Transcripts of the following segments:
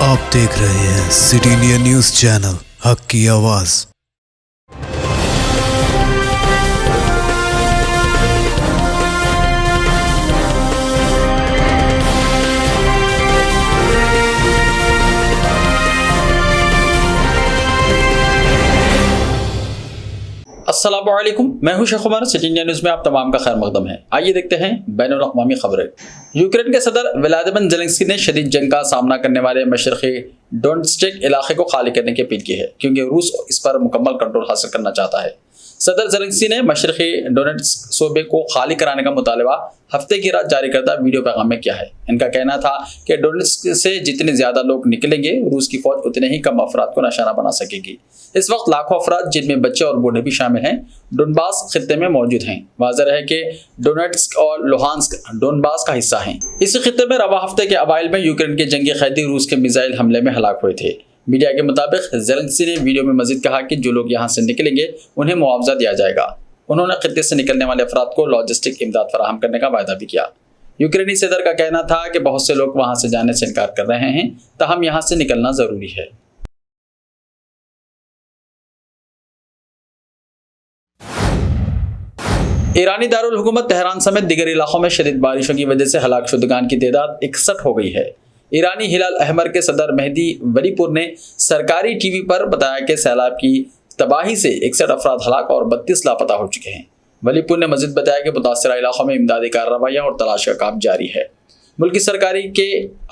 आप देख रहे हैं सिटी इंडिया न्यूज़ चैनल, हक की आवाज़। अस्सलामुअलैकुम, मैं हूं Sheikh Umar. City India news में आप तमाम का खैर मकदम है। आइए देखते हैं बैनुल अक़वामी खबरें। यूक्रेन के सदर व्लादिमीर ज़ेलेंस्की ने शदीद जंग का सामना करने वाले मशरक़ी डोनेट्स्क इलाके को खाली करने की अपील की है, क्योंकि रूस इस पर मुकम्मल कंट्रोल हासिल करना चाहता है। सदर ज़ेलेंस्की ने मशरक़ी डोनेट्स्क सूबे को खाली कराने का मुतालबा हफ्ते की रात जारी करता वीडियो पैगाम में किया है। इनका कहना था कि डोनेट्स्क से जितने ज़्यादा लोग निकलेंगे, रूस की फौज उतने ही कम अफराद को निशाना बना सकेगी। इस वक्त लाखों अफराद, जिनमें बच्चे और बूढ़े भी शामिल हैं, डोनबास खित्ते में मौजूद हैं। वाज़ेह है कि डोनेट्स्क और लुहांस्क डोनबास का हिस्सा हैं। इस खित्ते में रवा हफ्ते के अवाइल में यूक्रेन के जंगी कैदी रूस के मिसाइल हमले में हलाक हुए थे। मीडिया के मुताबिक ज़ेलेंस्की ने वीडियो में मजीद कहा कि जो लोग यहाँ से निकलेंगे उन्हें मुआवजा दिया जाएगा। उन्होंने खित्ते से निकलने वाले अफराद को लॉजिस्टिक इमदाद फराहम करने का वायदा भी किया। यूक्रेनी सदर का कहना था कि बहुत से लोग वहाँ से जाने से इनकार कर रहे हैं, ताहम यहाँ से निकलना ज़रूरी है। ईरानी दारुल हुकूमत तेहरान समेत दीगर इलाकों में शदीद बारिशों की वजह से हलाक शुदगान की तादाद 61 हो गई है। ईरानी हिलाल अहमर के सदर मेहदी वलीपुर ने सरकारी टीवी पर बताया कि सैलाब की तबाही से 61 अफराद हलाक और 32 लापता हो चुके हैं। वलीपुर ने मजीद बताया कि मुतासरा इलाकों में इमदादी कार्रवाइयाँ और तलाश का काम जारी है। मुल्की सरकारी के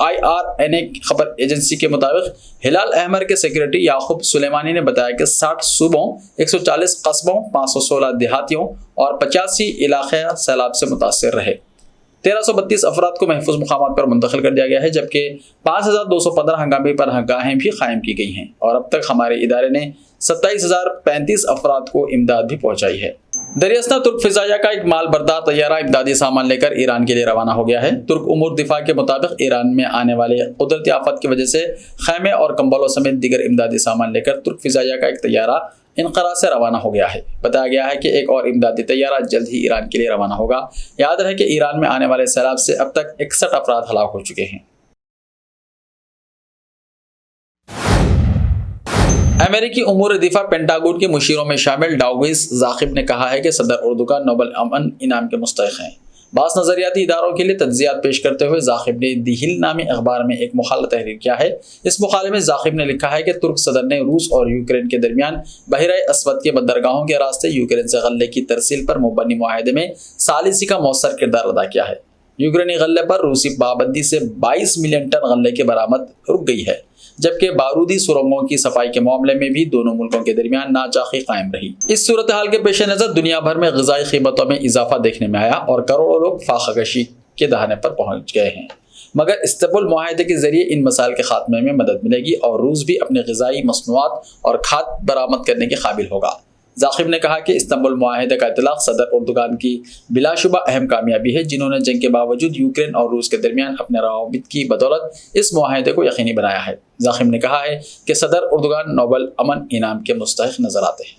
IRNA खबर एजेंसी के मुताबिक हिलाल अहमर के सेक्रेटरी याकूब सुलेमानी ने बताया कि 60 सूबों, 140 कस्बों, 516 देहातियों और 85 इलाके सैलाब से मुतासर रहे। 1332 अफराद को महफूज मुकामात पर मुंतकिल कर दिया गया है, जबकि 5215 हंगामी पनाहगाहें भी कायम की गई हैं और अब तक हमारे इदारे ने 27,035 अफराद को इमदाद भी पहुंचाई है। दरियास्ता तुर्क फिजाया का एक माल बरदार तैयारा इमदादी सामान लेकर ईरान के लिए रवाना हो गया है। तुर्क उमूर दिफा के मुताबिक ईरान में आने वाले कुदरती आफत की वजह से खैमे और कंबलों समेत दीगर इमदादी सामान लेकर तुर्क फिजाया का एक तैयारा इनकरा से रवाना हो गया है। बताया गया है कि एक और इमदादी तैयारा जल्द ही ईरान के लिए रवाना होगा। याद रहे कि ईरान में आने वाले सैलाब से अब तक 61 अफराद हलाक हो चुके हैं। अमेरिकी उमूर दिफा पेंटागन के मुशीरों में शामिल डाविस ज़ाकिब ने कहा है कि सदर उर्दुगान नोबल अमन इनाम के मुस्तहिक़ हैं। बास नज़रियाती इदारों के लिए तज्ज़ियात पेश करते हुए ज़ाकिब ने दी हिल नामी अखबार में एक मुखाला तहरीर किया है। इस मुखाले में ज़ाकिब ने लिखा है कि तुर्क सदर ने रूस और यूक्रेन के दरमियान बहरे अस्वद के बंदरगाहों के रास्ते यूक्रेन से गल्ले की तरसील पर मुबनी मुआहदे में सालिसी का मौसर किरदार अदा किया है। यूक्रेनी गल्ले पर रूसी पाबंदी से 22 मिलियन टन गल्ले की बरामद रुक गई है, जबकि बारूदी सुरंगों की सफाई के मामले में भी दोनों मुल्कों के दरमियान नाचाखी कायम रही। इस सूरत हाल के पेश नज़र दुनिया भर में ग़िज़ाई कीमतों में इजाफा देखने में आया और करोड़ों लोग फाख़ाकशी के दहाने पर पहुँच गए हैं। मगर इस्तांबुल मुआहदे के जरिए इन मसाइल के खात्मे में मदद मिलेगी और रूस भी अपने ग़िज़ाई मसनूआत और खाद बरामद करने के काबिल होगा। ज़ाकिब ने कहा कि इस्तांबुल मुआहदे का इतलाक़ सदर उर्दुगान की बिलाशुबा अहम कामयाबी है, जिन्होंने जंग के बावजूद यूक्रेन और रूस के दरमियान अपने रवाबित की बदौलत इस मुआहदे को यकीनी बनाया है। ज़ाकिब ने कहा है कि सदर उर्दुगान नोबल अमन इनाम के मुस्तहिक़ नजर आते हैं।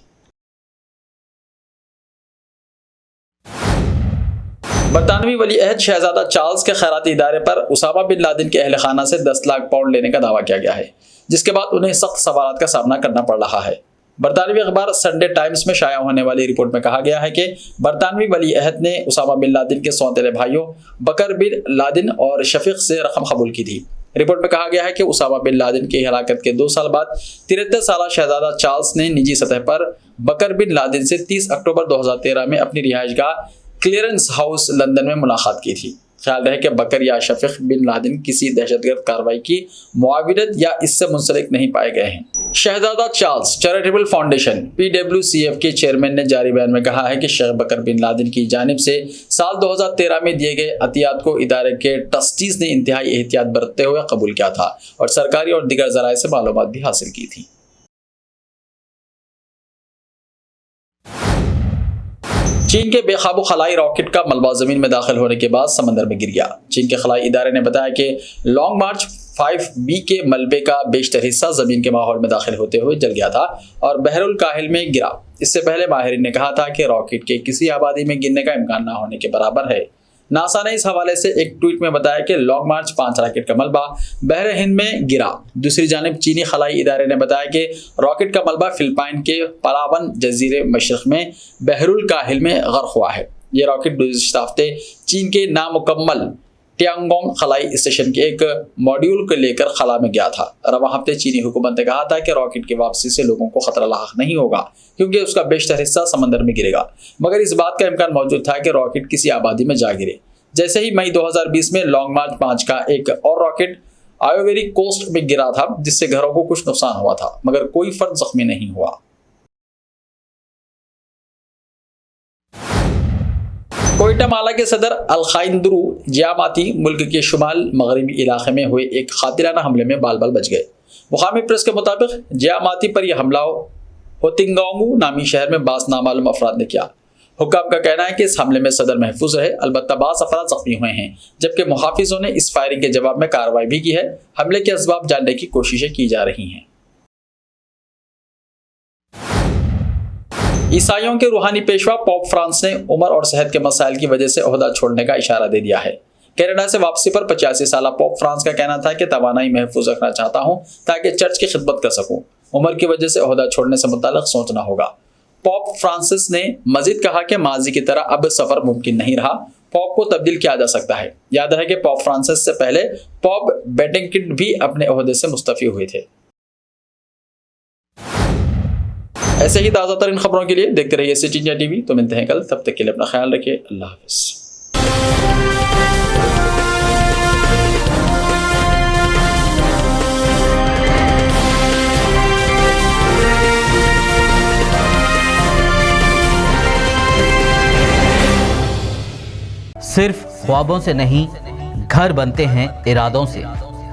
बरतानवी वली अहद शहजादा चार्ल्स के खैराती इदारे पर उसामा बिन लादेन के अहल खाना से 10 लाख पाउंड लेने का दावा किया गया है, जिसके बाद उन्हें सख्त सवालात का सामना करना पड़ रहा है। बरतानवी अखबार संडे टाइम्स में शाया होने वाली रिपोर्ट में कहा गया है कि बरतानवी वली अहद ने उसामा बिन लादेन के सौतेले भाइयों बकर बिन लादेन और शफीक से रकम कबूल की थी। रिपोर्ट में कहा गया है कि उसामा बिन लादेन की हलाकत के 2 साल बाद 73 साला शहजादा चार्ल्स ने निजी सतह पर बकर बिन लादेन से 30 अक्टूबर 2013 में अपनी रिहाइशगाह क्लियरेंस हाउस लंदन में मुलाकात की थी। ख्याल रहे कि बकर या शफीक बिन लादेन किसी दहशतगर्द कार्रवाई की मुआविनत या इससे मुंसलिक नहीं पाए गए हैं। शहजादा चार्ल्स चैरिटेबल फाउंडेशन PWCF के चेयरमैन ने जारी बयान में कहा है कि शेख बकर बिन लादेन की जानिब से साल 2013 में दिए गए अतियात को इदारे के ट्रस्टीज ने इंतहाई एहतियात बरतते हुए कबूल किया था और सरकारी और दीगर जराए से मालूमात भी हासिल की थी। चीन के बेकाबू खलाई रॉकेट का मलबा जमीन में दाखिल होने के बाद समंदर में गिर गया। चीन के खलाई इदारे ने बताया कि लॉन्ग मार्च 5B के मलबे का बेशतर हिस्सा जमीन के माहौल में दाखिल होते हुए जल गया था और बहरुल काहिल में गिरा। इससे पहले माहिरीन ने कहा था कि रॉकेट के किसी आबादी में गिरने का इम्कान न होने के बराबर है। नासा ने इस हवाले से एक ट्वीट में बताया कि लॉन्ग मार्च 5 रॉकेट का मलबा बहर हिंद में गिरा। दूसरी जानिब चीनी खलाई इदारे ने बताया कि रॉकेट का मलबा फिलिपाइन के पलावन जजीरे मशरक में बहरुल काहिल में गर्क हुआ है। ये रॉकेट गुज़िश्ता हफ्ते चीन के नामुकम्मल टियांगोंग खलाई स्टेशन के एक मॉड्यूल को लेकर खला में गया था। रवा हफ्ते चीनी हुकूमत ने कहा था कि रॉकेट की वापसी से लोगों को खतरा लाक नहीं होगा क्योंकि उसका बेशतर हिस्सा समंदर में गिरेगा, मगर इस बात का इम्कान मौजूद था कि रॉकेट किसी आबादी में जा गिरे। जैसे ही मई 2020 में लॉन्ग मार्च 5 का एक और रॉकेट आयोवेरी कोस्ट में गिरा था, जिससे घरों को कुछ नुकसान हुआ था, मगर कोई फर्द जख्मी नहीं हुआ। कोयटा माला के सदर अलखाइंदरू जियामाती मुल्क के शुमाल मगरबी इलाके में हुए एक खातिराना हमले में बाल बाल बच गए। मुकामी प्रेस के मुताबिक जियामाती पर यह हमला होतिंगांगू नामी शहर में बास नामालूम अफराद ने किया। हुक्काम का कहना है कि इस हमले में सदर महफूज है, अलबत्ता बास अफराद जख्मी हुए हैं, जबकि मुहाफिजों ने इस फायरिंग के जवाब में कार्रवाई भी की है। हमले के असबाब जानने की कोशिशें की जा रही हैं। ईसाइयों के रूहानी पेशवा पोप फ्रांस ने उम्र और सेहत के मसाइल की वजह से ओहदा छोड़ने का इशारा दे दिया है। कनाडा से वापसी पर 85 साला पोप फ्रांस का कहना था कि तवानाई महफूज रखना चाहता हूं ताकि चर्च की खिदमत कर सकूं। उम्र की वजह से ओहदा छोड़ने से मुताल्लिक सोचना होगा। पोप फ्रांसिस ने मजीद कहा कि माजी की तरह अब सफर मुमकिन नहीं रहा, पोप को तब्दील किया जा सकता है। याद रहे कि पोप फ्रांसिस से पहले पोप बेटिंकिन भी अपने ओहदे से मुस्तफी हुए थे। ऐसे ही ताज़ा तरीन खबरों के लिए देखते रहिए सिटी इंडिया टीवी। तो मिलते हैं कल, तब तक के लिए अपना ख्याल रखिए। अल्लाह हाफिज़। सिर्फ ख्वाबों से नहीं, घर बनते हैं इरादों से।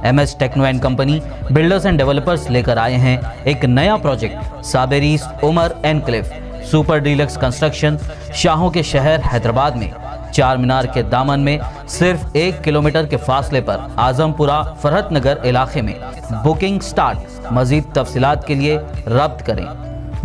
MS techno and company builders and developers लेकर आए हैं एक नया प्रोजेक्ट, साबेरीज Umar enclave super deluxe construction. शाहों के शहर हैदराबाद में चार मीनार के दामन में सिर्फ 1 किलोमीटर के फासले पर आजमपुरा फरहत नगर इलाके में। Booking start. मजीद तफसीलात के लिए रब्त करें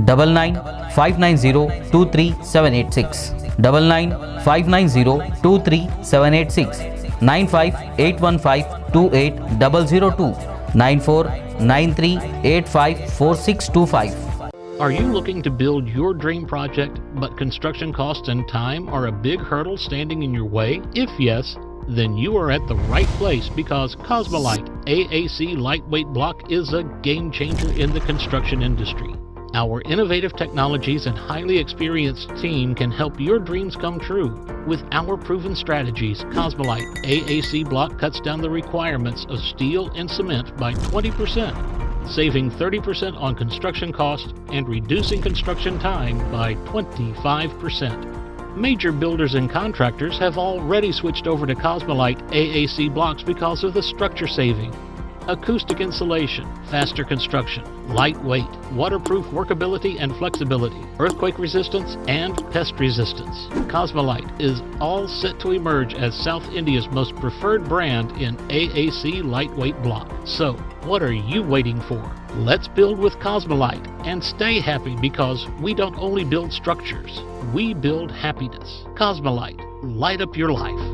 9959023786 9959023786 9581528002 9493854625। Are you looking to build your dream project, but construction costs and time are a big hurdle standing in your way? If yes, then you are at the right place, because Cosmolite AAC lightweight block is a game changer in the construction industry. Our innovative technologies and highly experienced team can help your dreams come true. With our proven strategies, Cosmolite AAC block cuts down the requirements of steel and cement by 20%, saving 30% on construction costs and reducing construction time by 25%. Major builders and contractors have already switched over to Cosmolite AAC blocks because of the structure saving. Acoustic insulation, faster construction, lightweight, waterproof workability and flexibility, earthquake resistance, and pest resistance. Cosmolite is all set to emerge as South India's most preferred brand in AAC lightweight block. So, what are you waiting for? Let's build with Cosmolite and stay happy, because we don't only build structures, we build happiness. Cosmolite, light up your life.